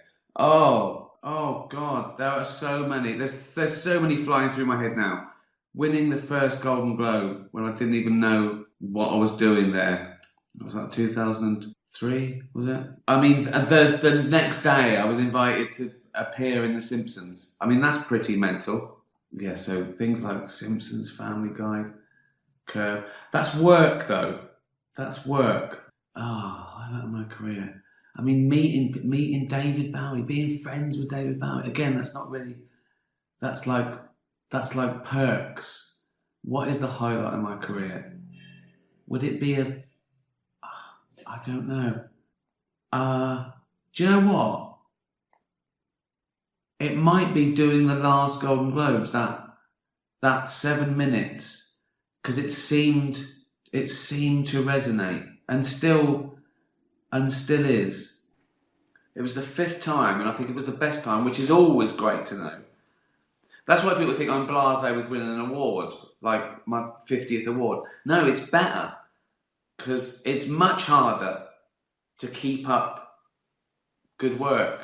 Oh God, there are so many. There's so many flying through my head now. Winning the first Golden Globe when I didn't even know what I was doing there. Was that 2003? Was it? I mean, the next day I was invited to appear in The Simpsons. I mean, that's pretty mental. Yeah, so things like Simpsons, Family Guy, Curb. That's work, though. That's work. Oh, I like my career. I mean, meeting David Bowie, being friends with David Bowie. Again, that's not really. That's like perks. What is the highlight of my career? Would it be a? I don't know. Do you know what? It might be doing the last Golden Globes, that 7 minutes, because it seemed to resonate, and still is. It was the fifth time, and I think it was the best time, which is always great to know. That's why people think I'm blasé with winning an award, like my 50th award. No, it's better, because it's much harder to keep up good work.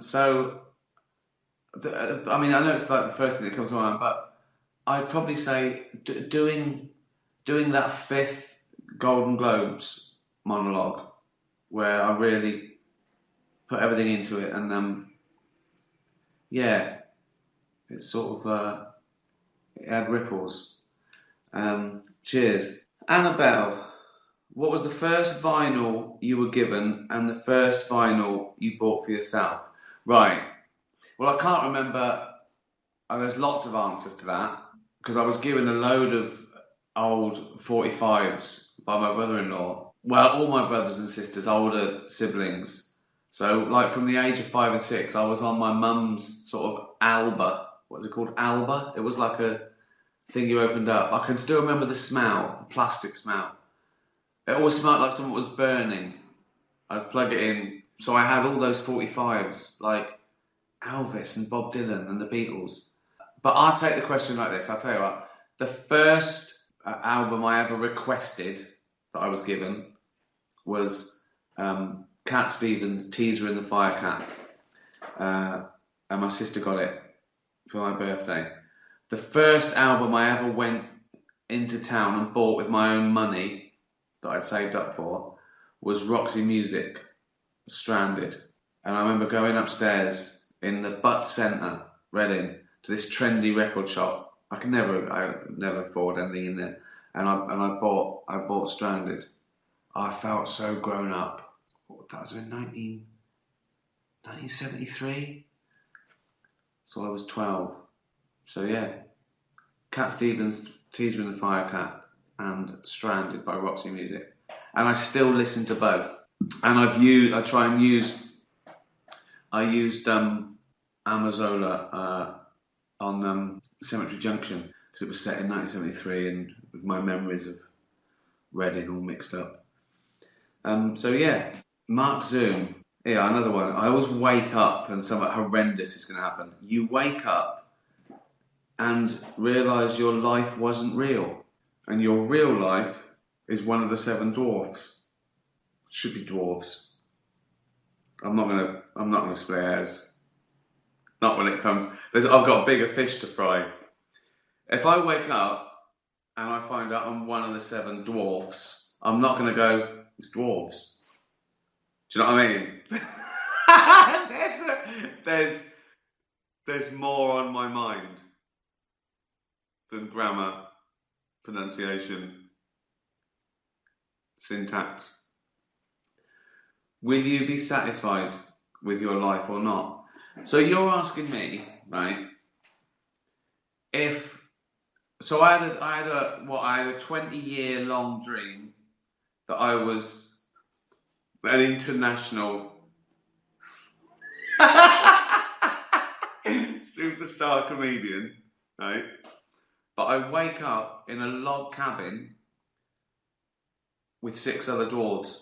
So, I mean, I know it's like the first thing that comes to mind, but I'd probably say doing that fifth Golden Globes monologue, where I really put everything into it, and yeah, it's sort of it had ripples. Cheers, Annabelle. What was the first vinyl you were given, and the first vinyl you bought for yourself? Right. Well, I can't remember. There's lots of answers to that, because I was given a load of old 45s by my brother-in-law. Well, all my brothers and sisters, older siblings. So, like from the age of 5 and 6, I was on my mum's sort of Alba. What was it called? Alba? It was like a thing you opened up. I can still remember the smell, the plastic smell. It always smelled like something was burning. I'd plug it in. So I had all those 45s, like Elvis and Bob Dylan and the Beatles. But I'll take the question like this. I'll tell you what. The first album I ever requested that I was given was Cat Stevens' Teaser in the Fire Cat. And my sister got it for my birthday. The first album I ever went into town and bought with my own money that I'd saved up for was Roxy Music, Stranded. And I remember going upstairs in the Butt Centre, Reading, to this trendy record shop. I never afford anything in there. And I bought Stranded. I felt so grown up. That was in 1973? So I was 12. So yeah, Cat Stevens' Teaser in the Fire Cat and Stranded by Roxy Music. And I still listen to both. And I used Amazola on Cemetery Junction, because it was set in 1973, and with my memories of Reading all mixed up. So yeah, Mark Zoom. Yeah, another one. I always wake up and something horrendous is going to happen. You wake up and realise your life wasn't real, and your real life is one of the seven dwarfs. Should be dwarves. I'm not gonna split hairs. Not when it comes. I've got bigger fish to fry. If I wake up and I find out I'm one of the seven dwarfs, I'm not gonna go, it's dwarves. Do you know what I mean? there's more on my mind than grammar, pronunciation, syntax. Will you be satisfied with your life or not? So you're asking me, right? I had a 20-year-long dream that I was an international superstar comedian, right? But I wake up in a log cabin with 6 other dwarves.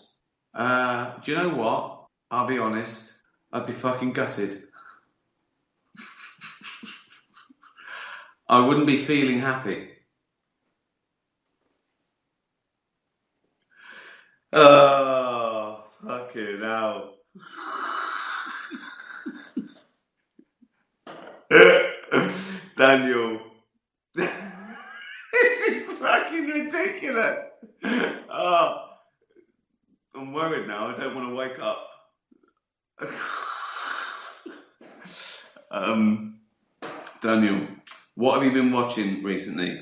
Do you know what? I'll be honest. I'd be fucking gutted. I wouldn't be feeling happy. Oh, fucking hell. Daniel. This is fucking ridiculous. Oh, I'm worried now. I don't want to wake up. Daniel, what have you been watching recently?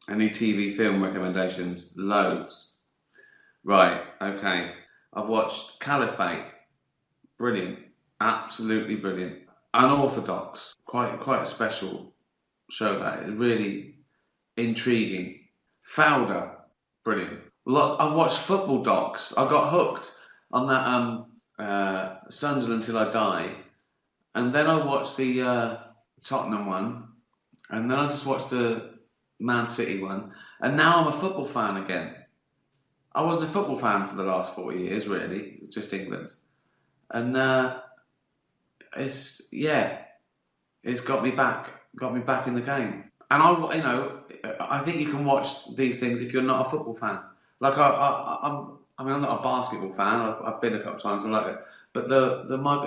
Any TV film recommendations? Loads. Right, okay. I've watched Caliphate. Brilliant. Absolutely brilliant. Unorthodox. Quite a special show that. Really intriguing. Fauda. Brilliant. I've watched football docs. I got hooked on that Sunderland Till I Die, and then I watched the Tottenham one, and then I just watched the Man City one, and now I'm a football fan again. I wasn't a football fan for the last 4 years, really, just England, and it's yeah, it's got me back in the game. And I think you can watch these things if you're not a football fan. Like I mean, I'm not a basketball fan. I've been a couple of times and I like it, but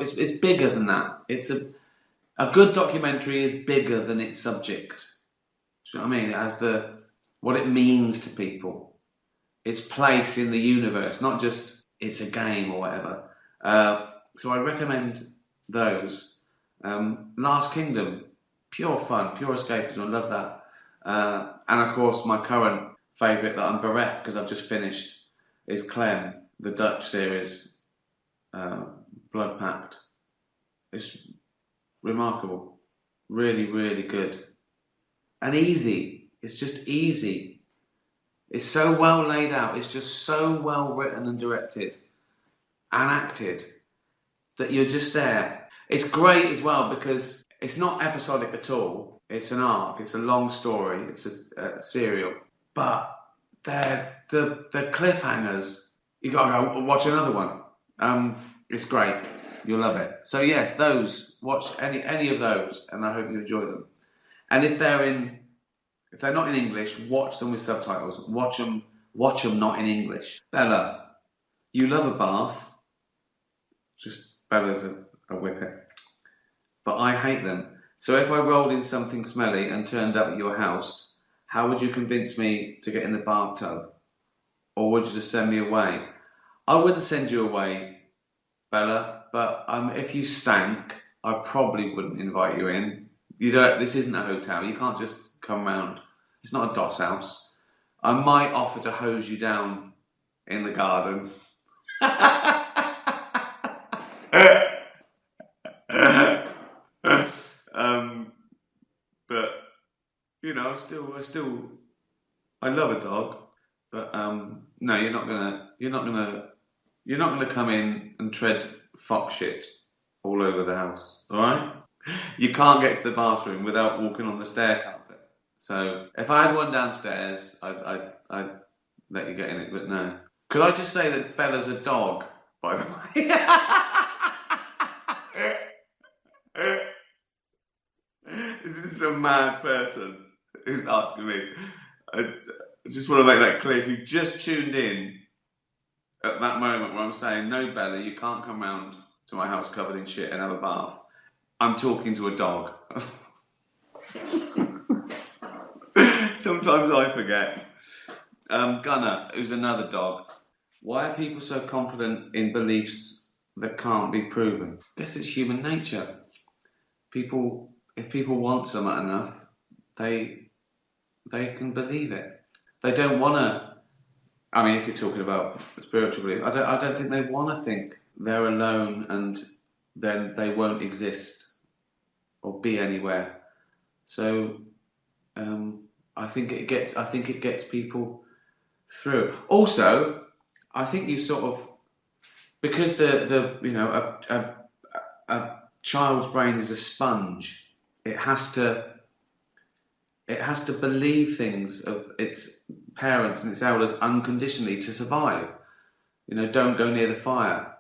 it's bigger than that. It's a good documentary is bigger than its subject. Do you know what I mean? It has what it means to people, its place in the universe, not just it's a game or whatever. So I recommend those. Last Kingdom, pure fun, pure escapism. I love that. And of course, my current favourite that I'm bereft because I've just finished is Clem, the Dutch series, Blood Pact. It's remarkable, really, really good, and easy. It's just easy. It's so well laid out. It's just so well written and directed and acted that you're just there. It's great as well because it's not episodic at all. It's an arc. It's a long story. It's a serial, but the cliffhangers. You gotta go watch another one. It's great. You'll love it. So yes, watch any of those, and I hope you enjoy them. And if they're not in English, watch them with subtitles. Watch them not in English. Bella, you love a bath. Just Bella's a whippet. But I hate them. So if I rolled in something smelly and turned up at your house, how would you convince me to get in the bathtub? Or would you just send me away? I wouldn't send you away, Bella, but if you stank, I probably wouldn't invite you in. This isn't a hotel. You can't just come round. It's not a DOS house. I might offer to hose you down in the garden. But I love a dog, but no, you're not gonna come in and tread fox shit all over the house. All right? You can't get to the bathroom without walking on the stair carpet. So if I had one downstairs, I'd let you get in it, but no. Could I just say that Bella's a dog, by the way? This is some mad person who's asking me. I just want to make that clear. If you just tuned in at that moment where I'm saying, no, Bella, you can't come round to my house covered in shit and have a bath, I'm talking to a dog. Sometimes I forget. Gunnar, who's another dog. Why are people so confident in beliefs that can't be proven? I guess it's human nature. If people want something enough, they can believe it. They don't want to. I mean, if you're talking about spiritual belief, I don't think they want to think they're alone and then they won't exist or be anywhere. So I think it gets people through. Also, I think you sort of, because a child's brain is a sponge. It has to believe things of its parents and its elders unconditionally to survive. Don't go near the fire.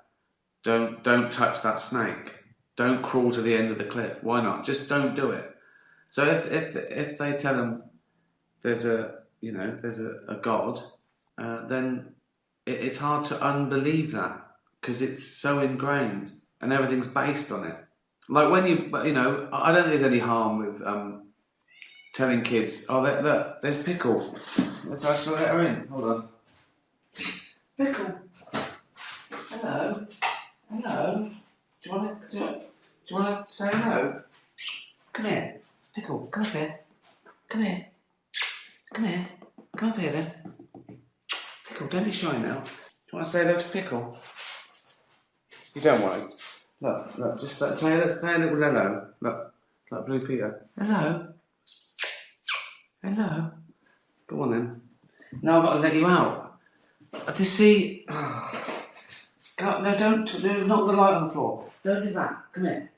Don't touch that snake. Don't crawl to the end of the cliff. Why not? Just don't do it. So if they tell them there's a God, then it's hard to unbelieve that because it's so ingrained and everything's based on it. Like when I don't think there's any harm with telling kids, oh, look, there's Pickle. Let's actually let her in. Hold on. Pickle. Hello. Hello. Do you want to say hello? Come here. Pickle, come up here. Come here. Come here. Come up here then. Pickle, don't be shy now. Do you want to say hello to Pickle? You don't want to. Look, just say a little hello. Look, like Blue Peter. Hello. Hello. Go on then. Now I've got to let you out. See, God, no, don't, no, not the light on the floor. Don't do that. Come here.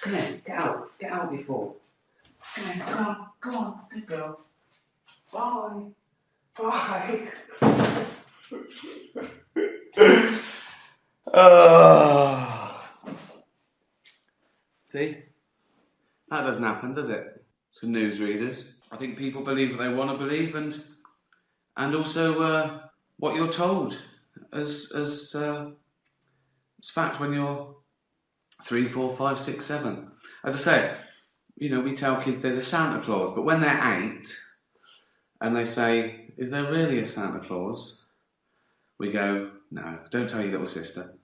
Come here. Get out before. Come here. Come on. Good girl. Bye. Bye. See? That doesn't happen, does it? To newsreaders. I think people believe what they want to believe, and also what you're told as fact when you're 3, 4, 5, 6, 7. As I say, we tell kids there's a Santa Claus, but when they're 8 and they say, "Is there really a Santa Claus?" we go, "No, don't tell your little sister."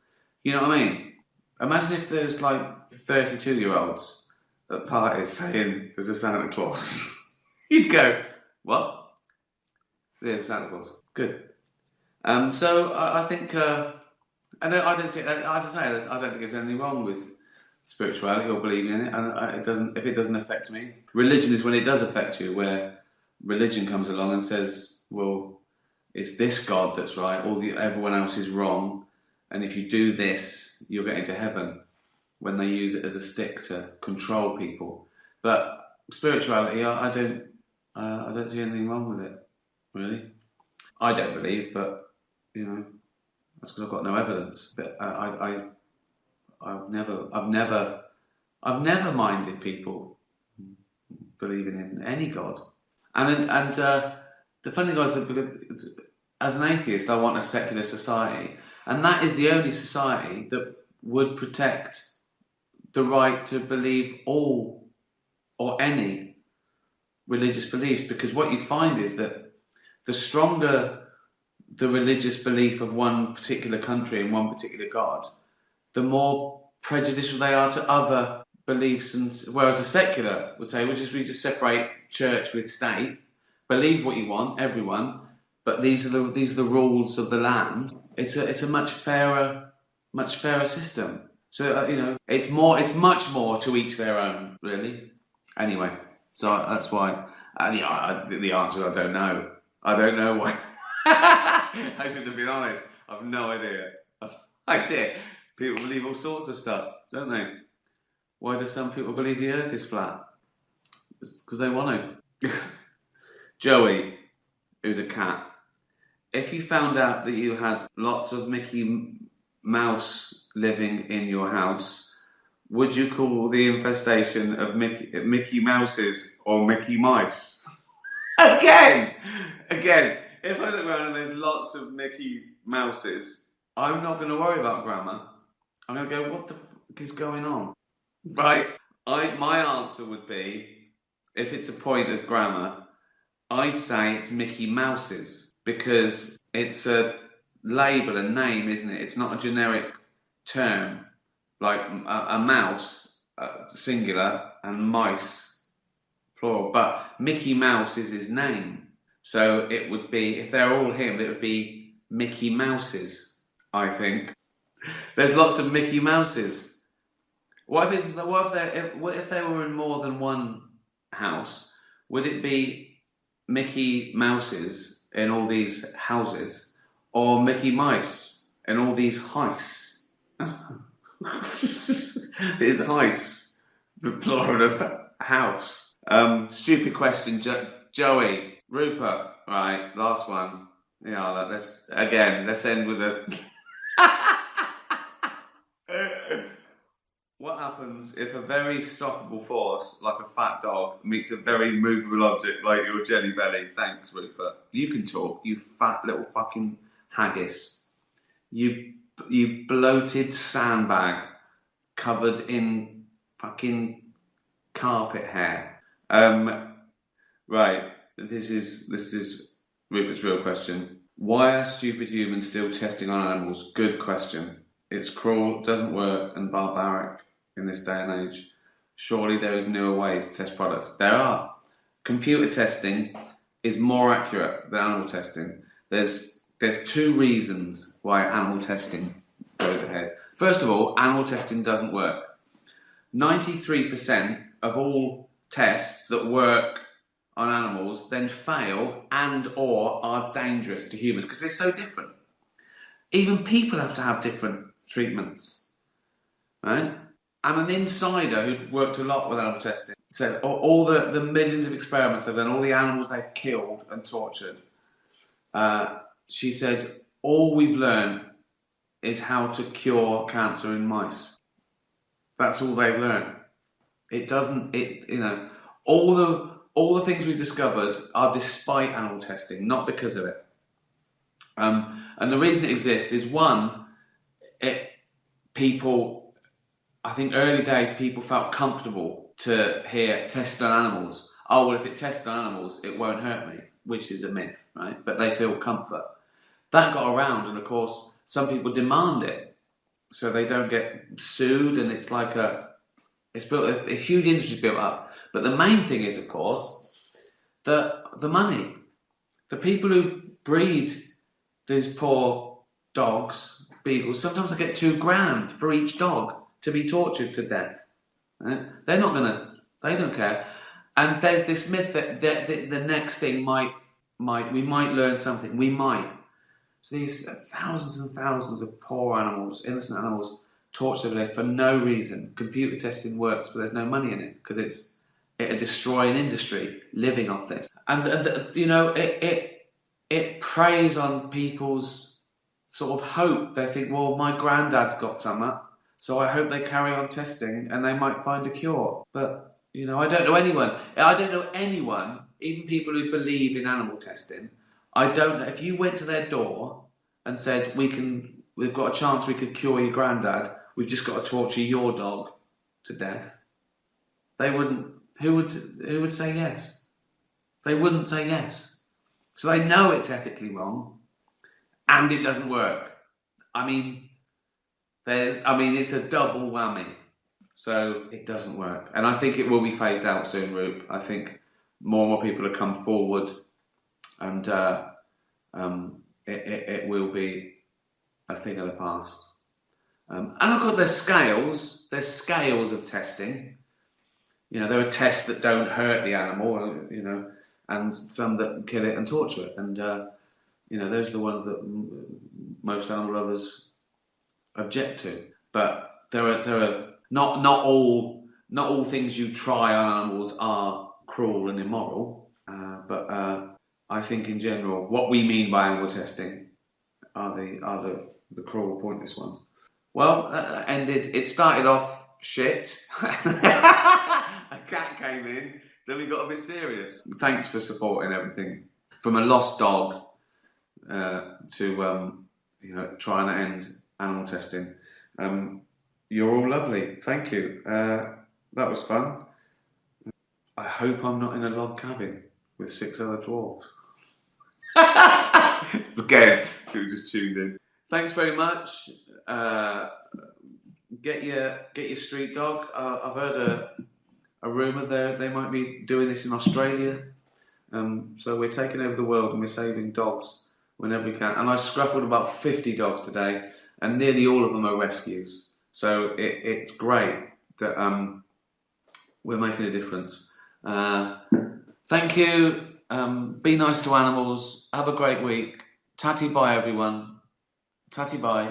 You know what I mean? Imagine if there's like 32-year-olds at parties saying there's a Santa Claus. You'd go, "What? There's a Santa Claus." Good. So I think, I don't see, as I say, I don't think there's anything wrong with spirituality or believing in it, and if it doesn't affect me. Religion is when it does affect you, where religion comes along and says, "Well, it's this God that's right, everyone else is wrong, and if you do this, you'll get into heaven." When they use it as a stick to control people. But spirituality, I don't see anything wrong with it, really. I don't believe, but that's because I've got no evidence. But I've never minded people believing in any God. And the funny thing is that as an atheist, I want a secular society, and that is the only society that would protect the right to believe all or any religious beliefs, because what you find is that the stronger the religious belief of one particular country and one particular God, the more prejudicial they are to other beliefs, and whereas a secular would say, we just separate church with state, believe what you want, everyone, but these are the rules of the land. It's a much fairer system. So it's much more to each their own, really. Anyway, so that's why. The answer is I don't know. I don't know why. I should have been honest. I've no idea. Idea. People believe all sorts of stuff, don't they? Why do some people believe the Earth is flat? Because they want to. Joey, who's a cat. If you found out that you had lots of Mickey Mouse living in your house, would you call the infestation of Mickey Mouses or Mickey Mice? Again, if I look around and there's lots of Mickey Mouses, I'm not going to worry about grammar. I'm going to go, what the fuck is going on? Right? My answer would be, if it's a point of grammar, I'd say it's Mickey Mouses, because it's a label, a name, isn't it? It's not a generic term, like a mouse, singular, and mice, plural. But Mickey Mouse is his name. So it would be, if they're all him, it would be Mickey Mouses, I think. There's lots of Mickey Mouses. What if they were in more than one house? Would it be Mickey Mouses in all these houses, or Mickey Mice in all these heists? Is heist the plural of house? Stupid question, Joey, Rupert. Right, last one. Yeah, let's end with a. What happens if a very stoppable force, like a fat dog, meets a very movable object like your jelly belly? Thanks, Rupert. You can talk, you fat little fucking haggis. You bloated sandbag covered in fucking carpet hair. Right. This is Rupert's real question. Why are stupid humans still testing on animals? Good question. It's cruel, doesn't work, and barbaric in this day and age. Surely there is newer ways to test products. There are. Computer testing is more accurate than animal testing. There's 2 reasons why animal testing goes ahead. First of all, animal testing doesn't work. 93% of all tests that work on animals then fail and or are dangerous to humans because they're so different. Even people have to have different treatments, right? And an insider who worked a lot with animal testing said all the millions of experiments they've done, all the animals they've killed and tortured, she said, all we've learned is how to cure cancer in mice. That's all they've learned. It doesn't, all the things we've discovered are despite animal testing, not because of it. And the reason it exists is one, people, I think early days people felt comfortable to hear tested on animals. Oh, well, if it tested on animals, it won't hurt me, which is a myth, right? But they feel comfort. That got around, and of course, some people demand it so they don't get sued, and it's like it's built a huge industry built up. But the main thing is, of course, the money. The people who breed these poor dogs, beagles, sometimes they get $2,000 for each dog to be tortured to death. Right? They're not gonna. They don't care. And there's this myth that the next thing we might learn something. We might. So these thousands and thousands of poor animals, innocent animals, tortured every day for no reason. Computer testing works, but there's no money in it because it'll destroy an industry living off this. And it preys on people's sort of hope. They think, well, my granddad's got something, so I hope they carry on testing and they might find a cure. But I don't know anyone. I don't know anyone, even people who believe in animal testing. I don't know if you went to their door and said, we've got a chance we could cure your granddad. We've just got to torture your dog to death. They wouldn't. Who would say yes? They wouldn't say yes. So they know it's ethically wrong, and it doesn't work. I mean, it's a double whammy. So it doesn't work, and I think it will be phased out soon, Roop. I think more and more people will come forward, and it will be a thing of the past. And of course, there's scales. There's scales of testing. There are tests that don't hurt the animal, and some that kill it and torture it. And, those are the ones that most animal lovers object to. But there are not all things you try on animals are cruel and immoral. But I think in general, what we mean by animal testing are the cruel, pointless ones. Well, it started off shit. A cat came in, then we got a bit serious. Thanks for supporting everything. From a lost dog to trying to end animal testing. You're all lovely. Thank you. That was fun. I hope I'm not in a log cabin with 6 other dwarves. Again, who just tuned in. Thanks very much. Get your street dog. I've heard a rumour they might be doing this in Australia. So we're taking over the world and we're saving dogs whenever we can. And I scruffled about 50 dogs today, and nearly all of them are rescues. So it's great that we're making a difference. Thank you. Be nice to animals. Have a great week. Tatty bye, everyone. Tatty bye.